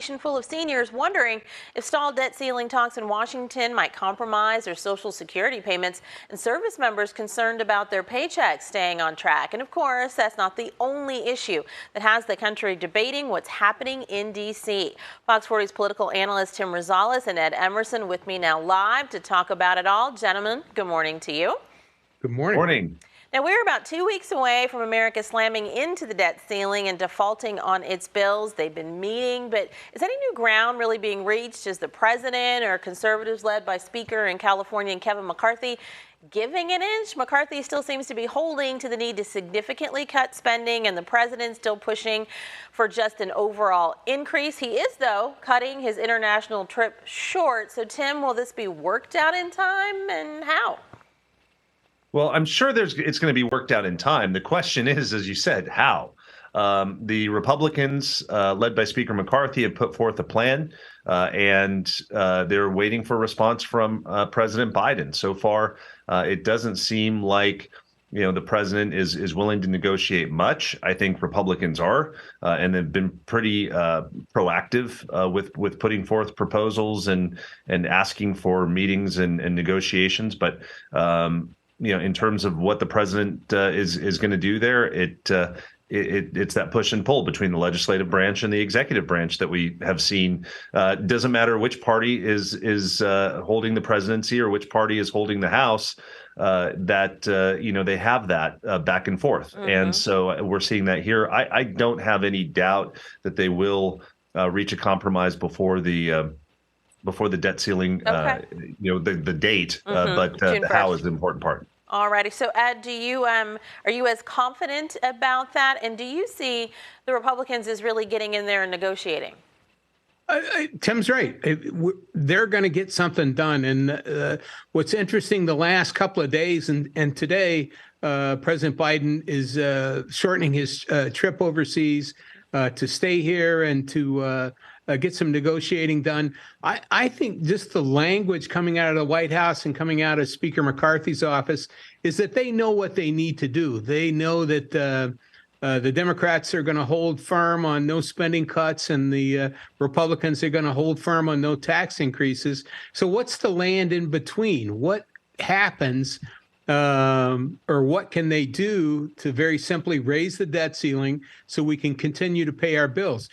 Full of seniors wondering if stalled debt ceiling talks in Washington might compromise their Social Security payments, and service members concerned about their paychecks staying on track. And of course, that's not the only issue that has the country debating what's happening in D.C. Fox 40's political analyst Tim Rosales and Ed Emerson with me now live to talk about it all. Gentlemen, good morning to you. Good morning. Morning. Now, we're about 2 weeks away from America slamming into the debt ceiling and defaulting on its bills. They've been meeting, but is any new ground really being reached? Is the president or conservatives led by Speaker in California and Kevin McCarthy giving an inch? McCarthy still seems to be holding to the need to significantly cut spending, and the president still pushing for just an overall increase. He is, though, cutting his international trip short. So, Tim, will this be worked out in time, and how? Well, I'm sure it's going to be worked out in time. The question is, as you said, how? The Republicans, led by Speaker McCarthy, have put forth a plan, and they're waiting for a response from President Biden. So far, it doesn't seem like the president is willing to negotiate much. I think Republicans are, and they've been pretty proactive with putting forth proposals and asking for meetings and negotiations. But in terms of what the president is going to do there, it's that push and pull between the legislative branch and the executive branch that we have seen. Doesn't matter which party is holding the presidency or which party is holding the House. They have that back and forth, and so we're seeing that here. I don't have any doubt that they will reach a compromise before the debt ceiling, the date, but the how is the important part. Alrighty. So, Ed, are you as confident about that? And do you see the Republicans as really getting in there and negotiating? Tim's right. They're going to get something done. And what's interesting, the last couple of days and today, President Biden is shortening his trip overseas to stay here and to get some negotiating done. I think just the language coming out of the White House and coming out of Speaker McCarthy's office is that they know what they need to do. They know that the Democrats are going to hold firm on no spending cuts, and the Republicans are going to hold firm on no tax increases. So what's the land in between? What happens, or what can they do to very simply raise the debt ceiling so we can continue to pay our bills?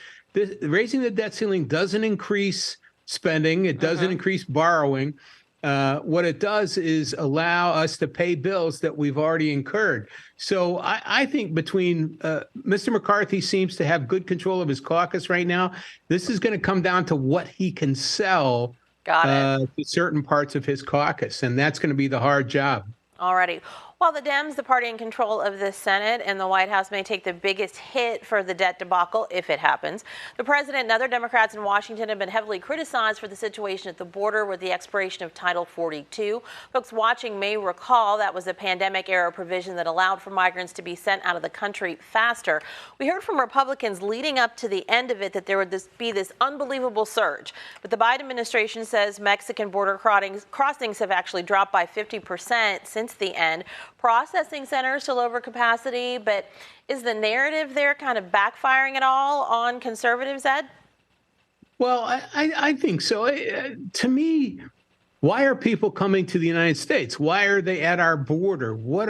Raising the debt ceiling doesn't increase spending. It doesn't increase borrowing. What it does is allow us to pay bills that we've already incurred. So I think between Mr. McCarthy seems to have good control of his caucus right now. This is going to come down to what he can sell to certain parts of his caucus, and that's going to be the hard job. Alrighty. While the Dems, the party in control of the Senate and the White House, may take the biggest hit for the debt debacle if it happens, the president and other Democrats in Washington have been heavily criticized for the situation at the border with the expiration of Title 42. Folks watching may recall that was a pandemic-era provision that allowed for migrants to be sent out of the country faster. We heard from Republicans leading up to the end of it that there would be this unbelievable surge. But the Biden administration says Mexican border crossings have actually dropped by 50% since the end. Processing centers still over capacity, but is the narrative there kind of backfiring at all on conservatives, Ed? Well, I think so. To me, why are people coming to the United States? Why are they at our border? What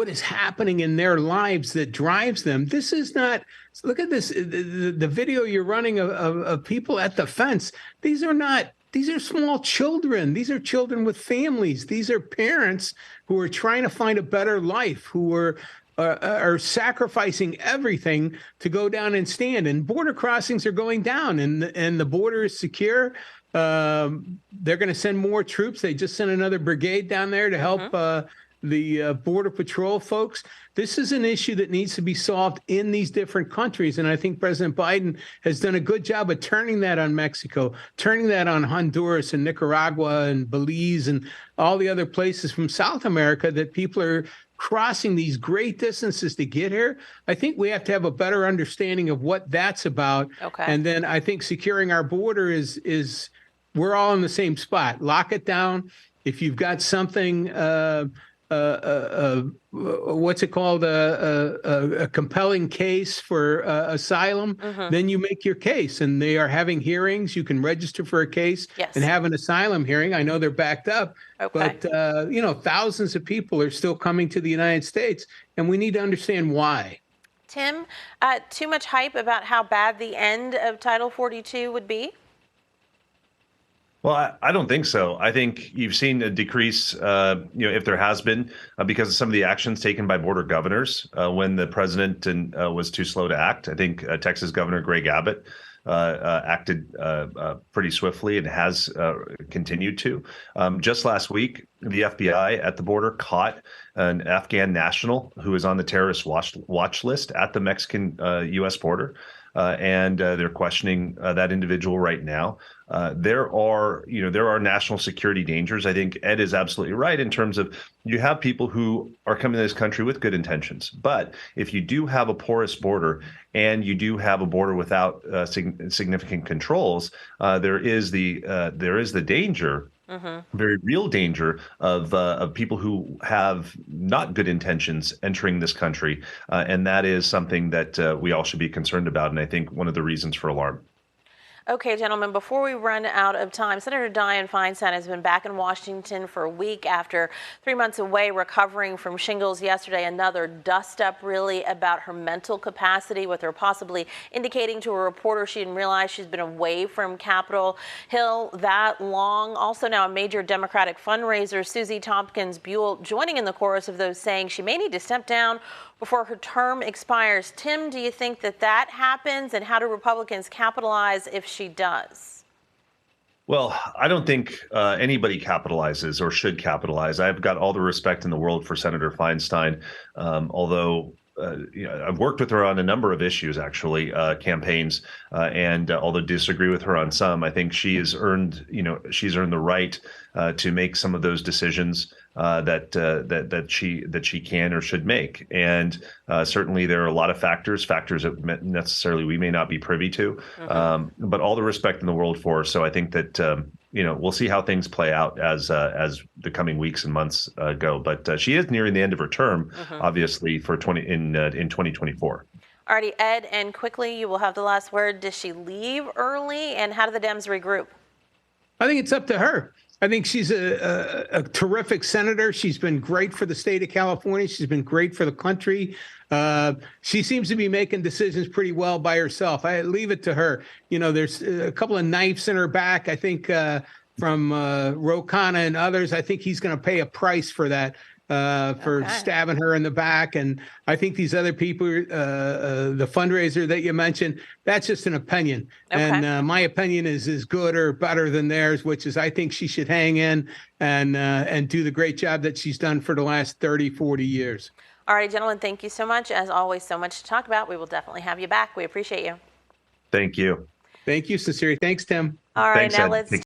is happening in their lives that drives them? This is not, look at this, the video you're running of people at the fence. These are small children. These are children with families. These are parents who are trying to find a better life, who are sacrificing everything to go down and stand. And border crossings are going down, and the border is secure. They're going to send more troops. They just sent another brigade down there to help the Border Patrol folks. This is an issue that needs to be solved in these different countries. And I think President Biden has done a good job of turning that on Mexico, turning that on Honduras and Nicaragua and Belize and all the other places from South America that people are crossing these great distances to get here. I think we have to have a better understanding of what that's about. Okay. And then I think securing our border is we're all in the same spot. Lock it down. If you've got something what's it called, a compelling case for asylum, then you make your case, and they are having hearings. You can register for a case Yes. and have an asylum hearing. I know they're backed up, Okay. but thousands of people are still coming to the United States, and we need to understand why. Tim, too much hype about how bad the end of Title 42 would be? Well, I don't think so. I think you've seen a decrease, if there has been, because of some of the actions taken by border governors when the president was too slow to act. I think Texas Governor Greg Abbott acted pretty swiftly and has continued to. Just last week, the FBI at the border caught an Afghan national who is on the terrorist watch list at the Mexican-U.S. border. And they're questioning that individual right now. There are national security dangers. I think Ed is absolutely right in terms of you have people who are coming to this country with good intentions. But if you do have a porous border and you do have a border without significant controls, there is the danger. Very real danger of people who have not good intentions entering this country. And that is something that we all should be concerned about. And I think one of the reasons for alarm. Okay, gentlemen, before we run out of time, Senator Dianne Feinstein has been back in Washington for a week after 3 months away recovering from shingles yesterday. Another dust up really about her mental capacity, with her possibly indicating to a reporter she didn't realize she's been away from Capitol Hill that long. Also now a major Democratic fundraiser, Susie Tompkins Buell, joining in the chorus of those saying she may need to step down before her term expires. Tim, do you think that happens, and how do Republicans capitalize if she does? Well, I don't think anybody capitalizes or should capitalize. I've got all the respect in the world for Senator Feinstein, although I've worked with her on a number of issues, actually, campaigns, and although disagree with her on some, I think she's earned the right to make some of those decisions that she can or should make. And certainly there are a lot of factors that necessarily we may not be privy to, but all the respect in the world for her. So I think that we'll see how things play out as the coming weeks and months go. But she is nearing the end of her term, obviously, for in 2024. Alrighty, Ed, and quickly, you will have the last word. Does she leave early, and how do the Dems regroup? I think it's up to her. I think she's a terrific senator. She's been great for the state of California. She's been great for the country. She seems to be making decisions pretty well by herself. I leave it to her. There's a couple of knives in her back, I think, from Ro Khanna and others. I think he's going to pay a price for that. For stabbing her in the back. And I think these other people, the fundraiser that you mentioned, that's just an opinion. And my opinion is as good or better than theirs, which is I think she should hang in and do the great job that she's done for the last 30, 40 years. All right, gentlemen, thank you so much. As always, so much to talk about. We will definitely have you back. We appreciate you. Thank you. Thank you, sincerely. Thanks, Tim. All right, Thanks, now Ed. let's